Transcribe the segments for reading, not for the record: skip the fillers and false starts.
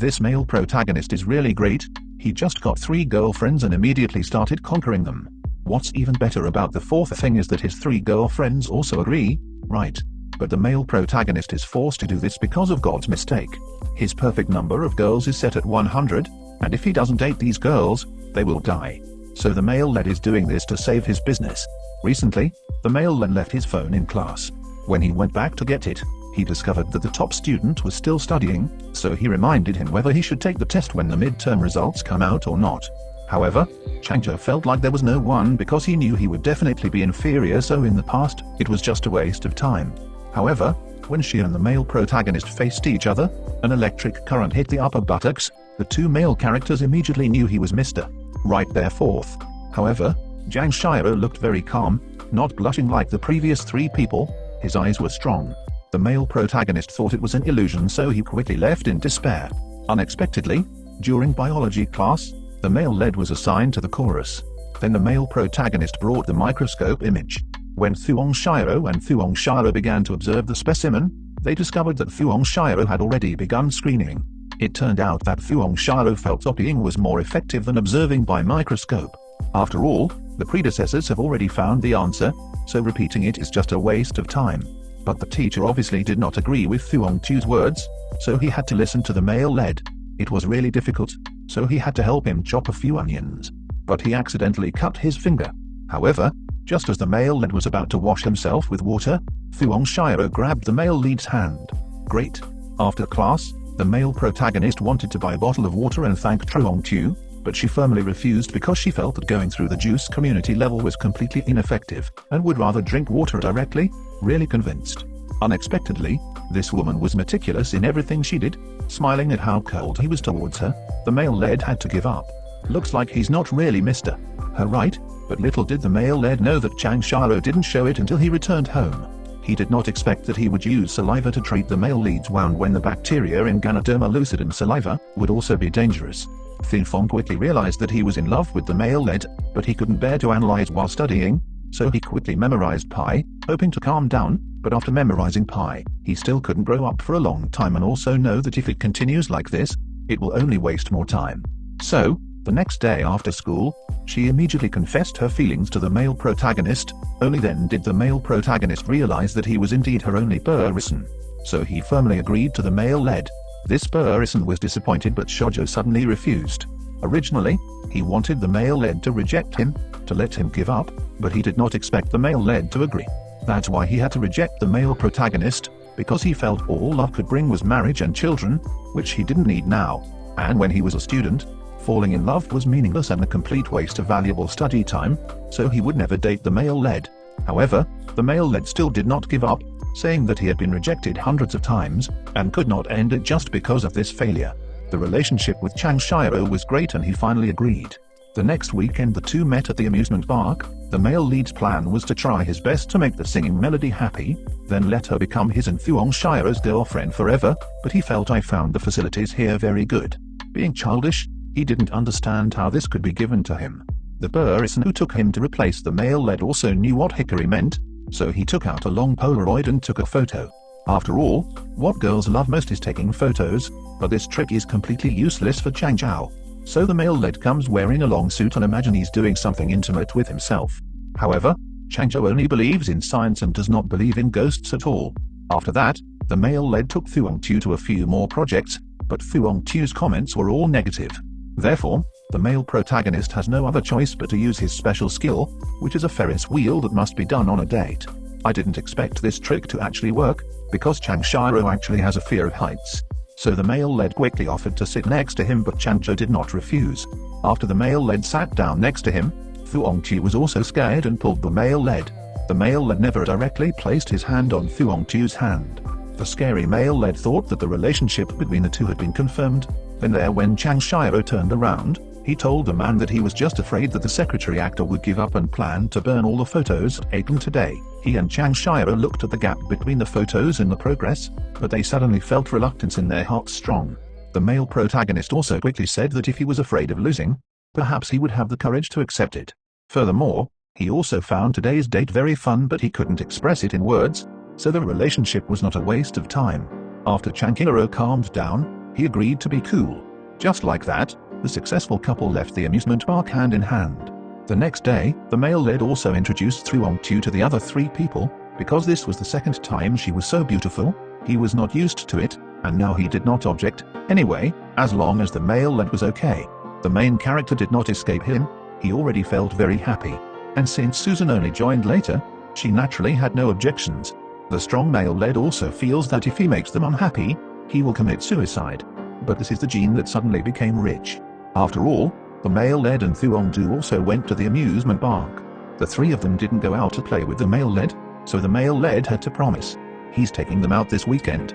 This male protagonist is really great. He just got 3 girlfriends and immediately started conquering them. What's even better about the fourth thing is that his 3 girlfriends also agree, right? But the male protagonist is forced to do this because of God's mistake. His perfect number of girls is set at 100, and if he doesn't date these girls, they will die. So the male lead is doing this to save his business. Recently, the male lead left his phone in class. When he went back to get it, he discovered that the top student was still studying, so he reminded him whether he should take the test when the midterm results come out or not. However, Changjo felt like there was no one because he knew he would definitely be inferior, so in the past, it was just a waste of time. However, when she and the male protagonist faced each other, an electric current hit the upper buttocks. The 2 male characters immediately knew he was Mr. Right there fourth. However, Zhang Shiro looked very calm, not blushing like the previous 3 people. His eyes were strong. The male protagonist thought it was an illusion, so he quickly left in despair. Unexpectedly, during biology class, the male lead was assigned to the chorus. Then the male protagonist brought the microscope image. When Thuong Shiro and Thuong Shiro began to observe the specimen, they discovered that Thuong Shiro had already begun screening. It turned out that Thuong Shiro felt copying was more effective than observing by microscope. After all, the predecessors have already found the answer, so repeating it is just a waste of time. But the teacher obviously did not agree with Thuong Tu's words, so he had to listen to the male lead. It was really difficult, so he had to help him chop a few onions. But he accidentally cut his finger. However, just as the male lead was about to wash himself with water, Thuong Shiro grabbed the male lead's hand. Great. After class, the male protagonist wanted to buy a bottle of water and thank Thuong Tu, but she firmly refused because she felt that going through the juice community level was completely ineffective, and would rather drink water directly. Really convinced. Unexpectedly, this woman was meticulous in everything she did, smiling at how cold he was towards her. The male lead had to give up. Looks like he's not really Mr. Her right, but little did the male lead know that Zhang Shiro didn't show it until he returned home. He did not expect that he would use saliva to treat the male lead's wound when the bacteria in Ganoderma lucidum saliva would also be dangerous. Thuong quickly realized that he was in love with the male lead, but he couldn't bear to analyze while studying, so he quickly memorized pi, hoping to calm down, but after memorizing pi, he still couldn't grow up for a long time and also know that if it continues like this, it will only waste more time. So, the next day after school, she immediately confessed her feelings to the male protagonist. Only then did the male protagonist realize that he was indeed her only person. So he firmly agreed to the male lead. This person was disappointed, but Shoujo suddenly refused. Originally, he wanted the male lead to reject him, to let him give up, but he did not expect the male lead to agree. That's why he had to reject the male protagonist, because he felt all love could bring was marriage and children, which he didn't need now. And when he was a student, falling in love was meaningless and a complete waste of valuable study time, so he would never date the male lead. However, the male lead still did not give up, saying that he had been rejected hundreds of times, and could not end it just because of this failure. The relationship with Zhang Shiro was great and he finally agreed. The next weekend the two met at the amusement park. The male lead's plan was to try his best to make the singing melody happy, then let her become his and Thuong Shiro's girlfriend forever, but he felt I found the facilities here very good. Being childish, he didn't understand how this could be given to him. The person who took him to replace the male lead also knew what hickory meant, so he took out a long Polaroid and took a photo. After all, what girls love most is taking photos, but this trick is completely useless for Chang Zhao. So the male lead comes wearing a long suit and imagine he's doing something intimate with himself. However, Chang Zhao only believes in science and does not believe in ghosts at all. After that, the male lead took Thuong Tu to a few more projects, but Thuong Tu's comments were all negative. Therefore, the male protagonist has no other choice but to use his special skill, which is a Ferris wheel that must be done on a date. I didn't expect this trick to actually work, because Zhang Shiro actually has a fear of heights. So the male lead quickly offered to sit next to him, but Changjo did not refuse. After the male lead sat down next to him, Thuong Tu was also scared and pulled the male lead. The male lead never directly placed his hand on Thuong Tu's hand. The scary male lead thought that the relationship between the two had been confirmed. Then when Zhang Shiro turned around, he told the man that he was just afraid that the secretary actor would give up and planned to burn all the photos taken today. He and Zhang Shiro looked at the gap between the photos and the progress, but they suddenly felt reluctance in their hearts strong. The male protagonist also quickly said that if he was afraid of losing, perhaps he would have the courage to accept it. Furthermore, he also found today's date very fun, but he couldn't express it in words, so the relationship was not a waste of time. After Chang Hiro calmed down, He agreed to be cool. Just like that, the successful couple left the amusement park hand in hand. The next day, the male lead also introduced Thuong-tu to the other 3 people. Because this was the second time she was so beautiful, he was not used to it, and now he did not object. Anyway, as long as the male lead was okay, the main character did not escape him. He already felt very happy. And since Susan only joined later, she naturally had no objections. The strong male lead also feels that if he makes them unhappy, he will commit suicide. But this is the gene that suddenly became rich. After all, the male lead and Thuong-tu also went to the amusement park. The 3 of them didn't go out to play with the male lead, so the male lead had to promise. He's taking them out this weekend.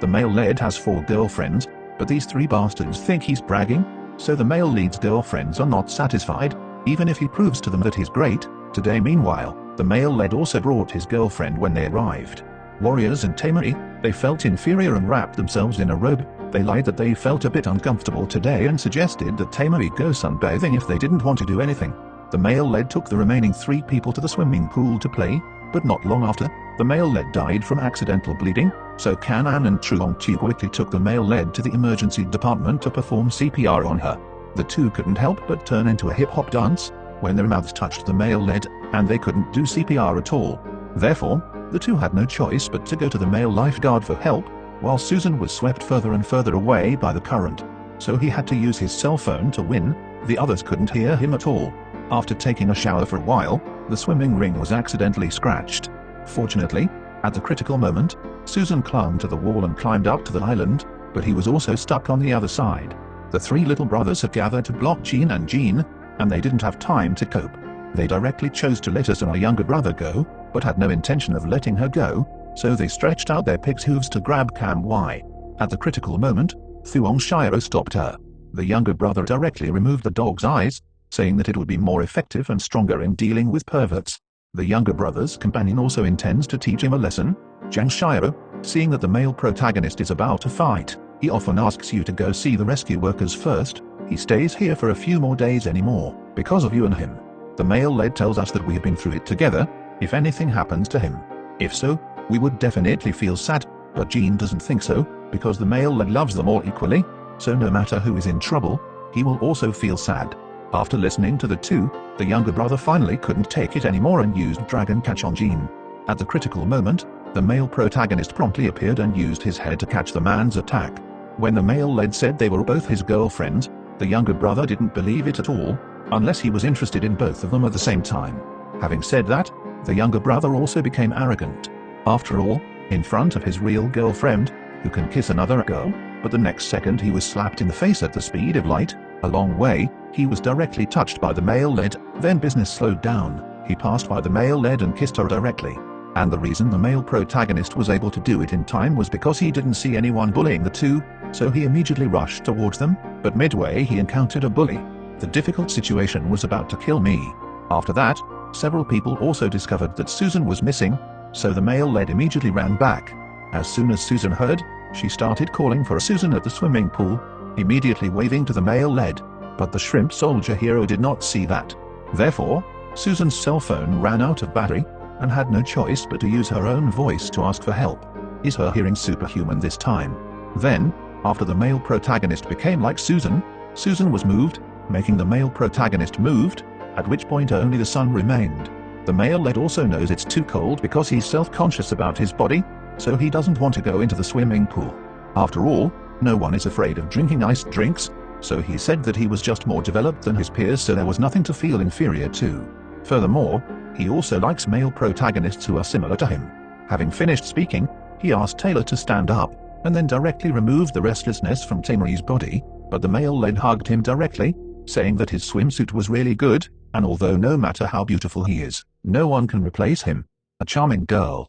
The male lead has 4 girlfriends, but these 3 bastards think he's bragging, so the male lead's girlfriends are not satisfied, even if he proves to them that he's great. Today meanwhile, the male lead also brought his girlfriend when they arrived. Warriors and Tamari, they felt inferior and wrapped themselves in a robe. They lied that they felt a bit uncomfortable today and suggested that Tamari go sunbathing if they didn't want to do anything. The male lead took the remaining 3 people to the swimming pool to play, but not long after, the male lead died from accidental bleeding, so Kan-an and Thuong-tu quickly took the male lead to the emergency department to perform CPR on her. The 2 couldn't help but turn into a hip-hop dance when their mouths touched the male lead, and they couldn't do CPR at all. Therefore, the 2 had no choice but to go to the male lifeguard for help, while Susan was swept further and further away by the current. So he had to use his cell phone to win. The others couldn't hear him at all. After taking a shower for a while, the swimming ring was accidentally scratched. Fortunately, at the critical moment, Susan clung to the wall and climbed up to the island, but he was also stuck on the other side. The 3 little brothers had gathered to block Jean, and they didn't have time to cope. They directly chose to let us and our younger brother go, but had no intention of letting her go, so they stretched out their pig's hooves to grab Cam Y. At the critical moment, Thuong-shiro stopped her. The younger brother directly removed the dog's eyes, saying that it would be more effective and stronger in dealing with perverts. The younger brother's companion also intends to teach him a lesson. Jang-shiro, seeing that the male protagonist is about to fight, he often asks you to go see the rescue workers first. He stays here for a few more days anymore, because of you and him. The male lead tells us that we have been through it together. If anything happens to him, if so, we would definitely feel sad, but Jean doesn't think so, because the male lead loves them all equally, so no matter who is in trouble, he will also feel sad. After listening to the 2, the younger brother finally couldn't take it anymore and used Dragon Catch on Jean. At the critical moment, the male protagonist promptly appeared and used his head to catch the man's attack. When the male lead said they were both his girlfriends, the younger brother didn't believe it at all, unless he was interested in both of them at the same time. Having said that, the younger brother also became arrogant. After all, in front of his real girlfriend, who can kiss another girl, but the next second he was slapped in the face at the speed of light. A long way, he was directly touched by the male lead, then business slowed down. He passed by the male lead and kissed her directly. And the reason the male protagonist was able to do it in time was because he didn't see anyone bullying the 2, so he immediately rushed towards them, but midway he encountered a bully. The difficult situation was about to kill me. After that, several people also discovered that Susan was missing, so the male lead immediately ran back. As soon as Susan heard, she started calling for Susan at the swimming pool, immediately waving to the male lead, but the shrimp soldier hero did not see that. Therefore, Susan's cell phone ran out of battery, and had no choice but to use her own voice to ask for help. Is her hearing superhuman this time? Then, after the male protagonist became like Susan, Susan was moved, making the male protagonist moved, at which point only the sun remained. The male lead also knows it's too cold because he's self-conscious about his body, so he doesn't want to go into the swimming pool. After all, no one is afraid of drinking iced drinks, so he said that he was just more developed than his peers, so there was nothing to feel inferior to. Furthermore, he also likes male protagonists who are similar to him. Having finished speaking, he asked Taylor to stand up, and then directly removed the restlessness from Tamari's body, but the male lead hugged him directly, saying that his swimsuit was really good, and although no matter how beautiful he is, no one can replace him. A charming girl.